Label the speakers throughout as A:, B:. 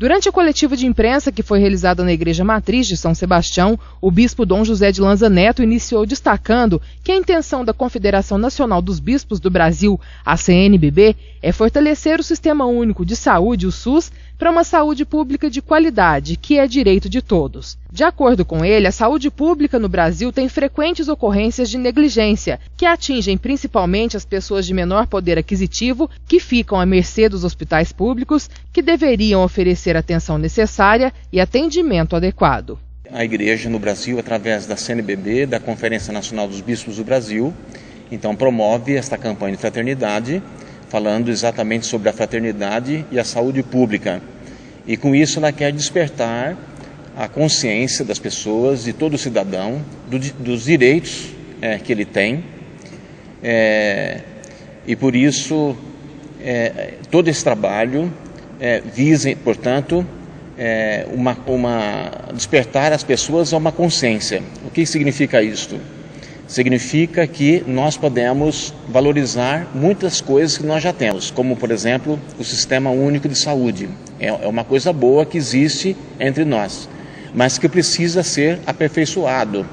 A: Durante a coletiva de imprensa que foi realizada na Igreja Matriz de São Sebastião, o bispo Dom José de Lanza Neto iniciou destacando que a intenção da Confederação Nacional dos Bispos do Brasil, a CNBB, é fortalecer o Sistema Único de Saúde, o SUS, para uma saúde pública de qualidade, que é direito de todos. De acordo com ele, a saúde pública no Brasil tem frequentes ocorrências de negligência, que atingem principalmente as pessoas de menor poder aquisitivo, que ficam à mercê dos hospitais públicos, que deveriam oferecer atenção necessária e atendimento adequado.
B: A Igreja no Brasil, através da CNBB, da Conferência Nacional dos Bispos do Brasil, então promove esta campanha de fraternidade, falando exatamente sobre a fraternidade e a saúde pública. E com isso ela quer despertar a consciência das pessoas, de todo cidadão, dos direitos que ele tem. E por isso todo esse trabalho visa, portanto, despertar as pessoas a uma consciência. O que significa isto? Significa que nós podemos valorizar muitas coisas que nós já temos, como, por exemplo, o Sistema Único de Saúde. É uma coisa boa que existe entre nós, mas que precisa ser aperfeiçoado.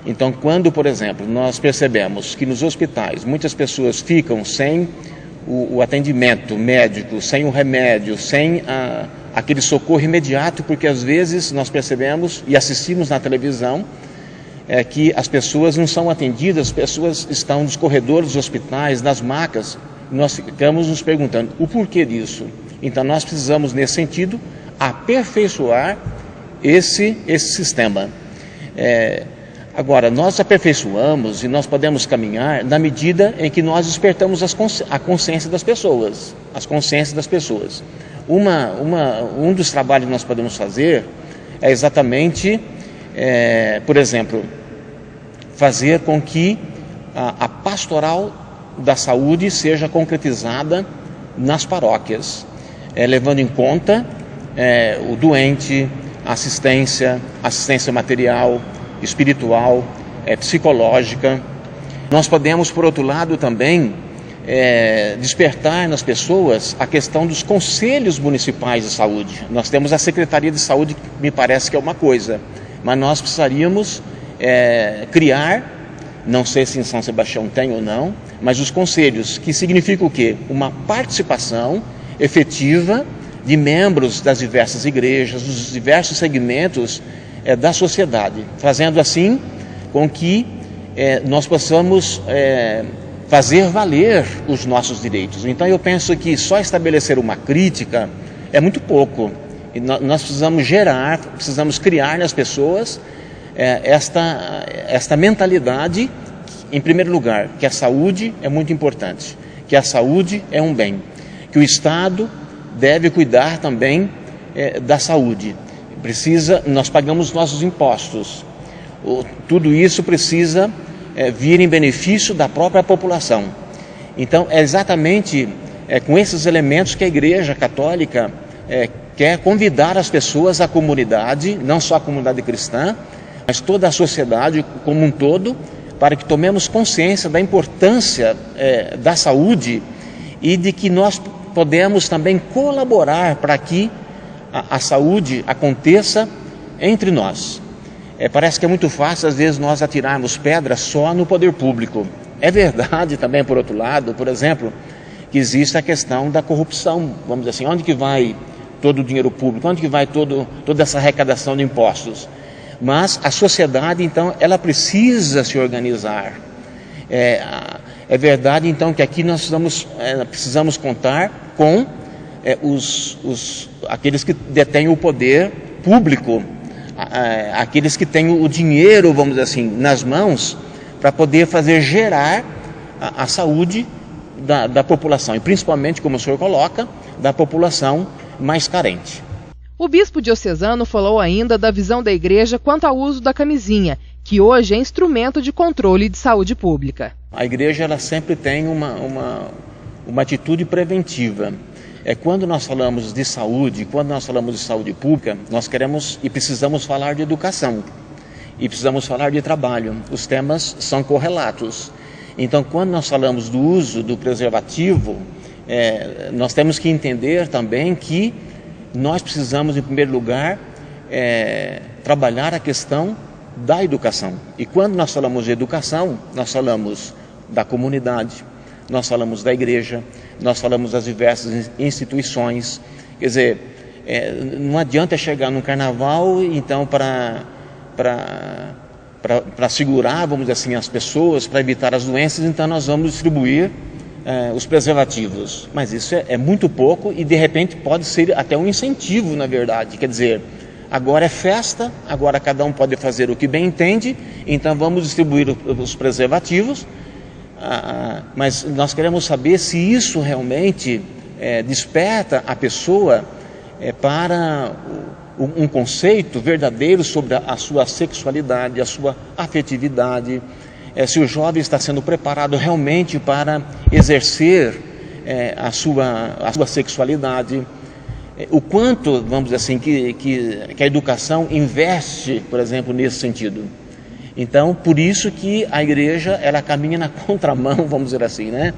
B: Então, quando, por exemplo, nós percebemos que nos hospitais muitas pessoas ficam sem o atendimento médico, sem o remédio, sem aquele socorro imediato, porque às vezes nós percebemos e assistimos na televisão que as pessoas não são atendidas, as pessoas estão nos corredores dos hospitais, nas macas, nós ficamos nos perguntando o porquê disso. Então nós precisamos, nesse sentido, aperfeiçoar esse sistema. Agora, nós aperfeiçoamos e nós podemos caminhar na medida em que nós despertamos a consciência das pessoas, as consciências das pessoas. Um dos trabalhos que nós podemos fazer é exatamente, por exemplo, fazer com que a pastoral da saúde seja concretizada nas paróquias, levando em conta o doente, assistência material, espiritual, psicológica. Nós podemos, por outro lado, também despertar nas pessoas a questão dos conselhos municipais de saúde. Nós temos a Secretaria de Saúde, que me parece que é uma coisa, mas nós precisaríamos criar, não sei se em São Sebastião tem ou não, mas os conselhos, que significa o quê? Uma participação efetiva de membros das diversas igrejas, dos diversos segmentos da sociedade, fazendo assim com que nós possamos fazer valer os nossos direitos. Então eu penso que só estabelecer uma crítica é muito pouco. E nós precisamos criar nas pessoas esta mentalidade, em primeiro lugar, que a saúde é muito importante, que a saúde é um bem, que o Estado deve cuidar também da saúde. Nós pagamos nossos impostos, tudo isso precisa vir em benefício da própria população. Então é exatamente com esses elementos que a Igreja Católica quer convidar as pessoas, a comunidade, não só a comunidade cristã, mas toda a sociedade como um todo, para que tomemos consciência da importância da saúde e de que nós podemos também colaborar para que a saúde aconteça entre nós. Parece que é muito fácil, às vezes, nós atirarmos pedras só no poder público. É verdade também, por outro lado, por exemplo, que existe a questão da corrupção. Vamos dizer assim, onde que vai todo o dinheiro público? Onde que vai toda essa arrecadação de impostos? Mas a sociedade, então, ela precisa se organizar. É verdade, então, que aqui nós precisamos contar com aqueles que detêm o poder público, aqueles que têm o dinheiro, vamos dizer assim, nas mãos, para poder fazer gerar a saúde da população, e principalmente, como o senhor coloca, da população mais carente.
A: O bispo diocesano falou ainda da visão da Igreja quanto ao uso da camisinha, que hoje é instrumento de controle de saúde pública.
B: A Igreja ela sempre tem uma atitude preventiva. Quando nós falamos de saúde, quando nós falamos de saúde pública, nós queremos e precisamos falar de educação e precisamos falar de trabalho. Os temas são correlatos. Então, quando nós falamos do uso do preservativo, nós temos que entender também que nós precisamos, em primeiro lugar, trabalhar a questão da educação. E quando nós falamos de educação, nós falamos da comunidade, nós falamos da igreja, nós falamos das diversas instituições. Quer dizer, não adianta chegar no carnaval, então, para segurar, vamos dizer assim, as pessoas, para evitar as doenças, então nós vamos distribuir os preservativos. Mas isso é muito pouco e, de repente, pode ser até um incentivo, na verdade. Quer dizer, agora é festa, agora cada um pode fazer o que bem entende, então vamos distribuir os preservativos, mas nós queremos saber se isso realmente desperta a pessoa para um conceito verdadeiro sobre a sua sexualidade, a sua afetividade, se o jovem está sendo preparado realmente para exercer a sua sexualidade, o quanto, vamos dizer assim, que a educação investe, por exemplo, nesse sentido. Então, por isso que a igreja, ela caminha na contramão, vamos dizer assim, né?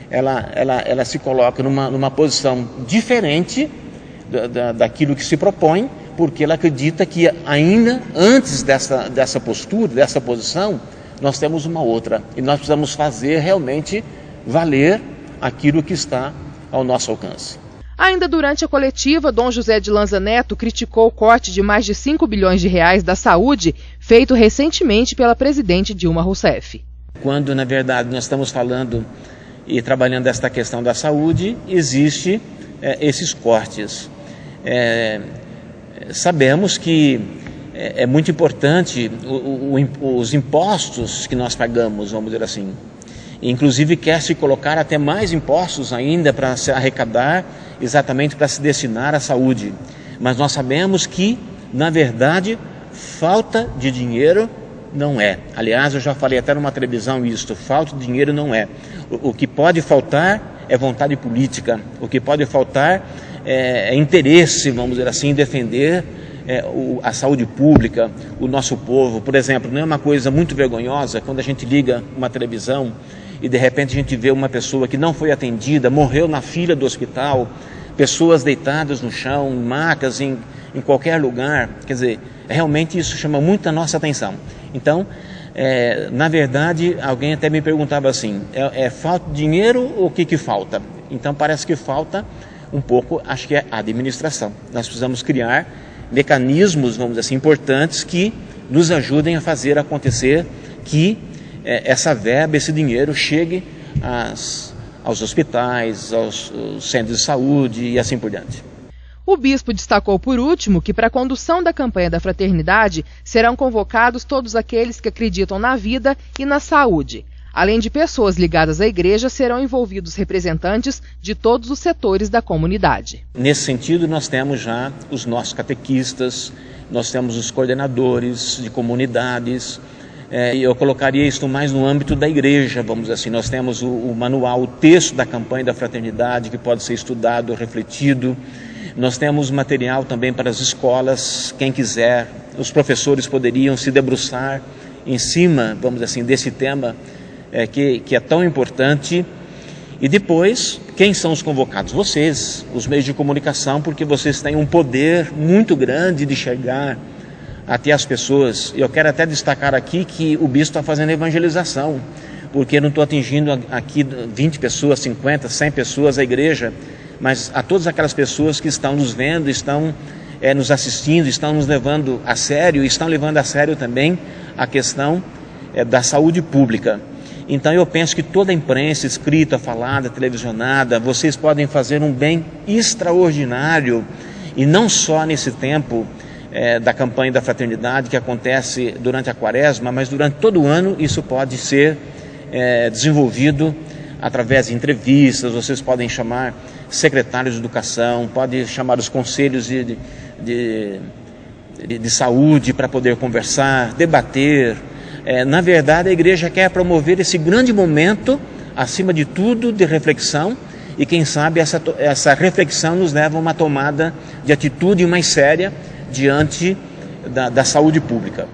B: Ela se coloca numa posição diferente daquilo que se propõe, porque ela acredita que ainda antes dessa postura, dessa posição, nós temos uma outra, e nós precisamos fazer realmente valer aquilo que está ao nosso alcance.
A: Ainda durante a coletiva, Dom José de Lanza Neto criticou o corte de mais de 5 bilhões de reais da saúde, feito recentemente pela presidente Dilma Rousseff.
B: Quando, na verdade, nós estamos falando e trabalhando esta questão da saúde, existe esses cortes. Sabemos que é muito importante os impostos que nós pagamos, vamos dizer assim. Inclusive quer se colocar até mais impostos ainda para se arrecadar, exatamente para se destinar à saúde. Mas nós sabemos que, na verdade, falta de dinheiro não é. Aliás, eu já falei até numa televisão isso, falta de dinheiro não é. O que pode faltar é vontade política, o que pode faltar é interesse, vamos dizer assim, em defender a saúde pública, o nosso povo. Por exemplo, não é uma coisa muito vergonhosa quando a gente liga uma televisão e de repente a gente vê uma pessoa que não foi atendida, morreu na fila do hospital, pessoas deitadas no chão, em macas, em qualquer lugar. Quer dizer, realmente isso chama muito a nossa atenção. Então, na verdade, alguém até me perguntava assim, falta de dinheiro ou o que falta? Então parece que falta um pouco, acho que é a administração. Nós precisamos criar mecanismos, vamos dizer assim, importantes que nos ajudem a fazer acontecer que essa verba, esse dinheiro chegue aos hospitais, aos centros de saúde e assim por diante.
A: O bispo destacou por último que para a condução da campanha da fraternidade serão convocados todos aqueles que acreditam na vida e na saúde. Além de pessoas ligadas à igreja, serão envolvidos representantes de todos os setores da comunidade.
B: Nesse sentido, nós temos já os nossos catequistas, nós temos os coordenadores de comunidades, e eu colocaria isso mais no âmbito da igreja, vamos dizer assim. Nós temos o manual, o texto da campanha da fraternidade, que pode ser estudado, refletido. Nós temos material também para as escolas, quem quiser, os professores poderiam se debruçar em cima, vamos dizer assim, desse tema que é tão importante. E depois, quem são os convocados? Vocês, os meios de comunicação, porque vocês têm um poder muito grande de chegar até as pessoas. Eu quero até destacar aqui que o bispo está fazendo evangelização, porque eu não estou atingindo aqui 20 pessoas, 50, 100 pessoas, a igreja, mas a todas aquelas pessoas que estão nos vendo, estão nos assistindo, estão nos levando a sério, estão levando a sério também a questão da saúde pública. Então eu penso que toda a imprensa, escrita, falada, televisionada, vocês podem fazer um bem extraordinário, e não só nesse tempo da campanha da fraternidade que acontece durante a quaresma, mas durante todo o ano isso pode ser desenvolvido através de entrevistas. Vocês podem chamar secretários de educação, podem chamar os conselhos de saúde para poder conversar, debater. Na verdade, a igreja quer promover esse grande momento, acima de tudo, de reflexão, e quem sabe essa reflexão nos leva a uma tomada de atitude mais séria diante da saúde pública.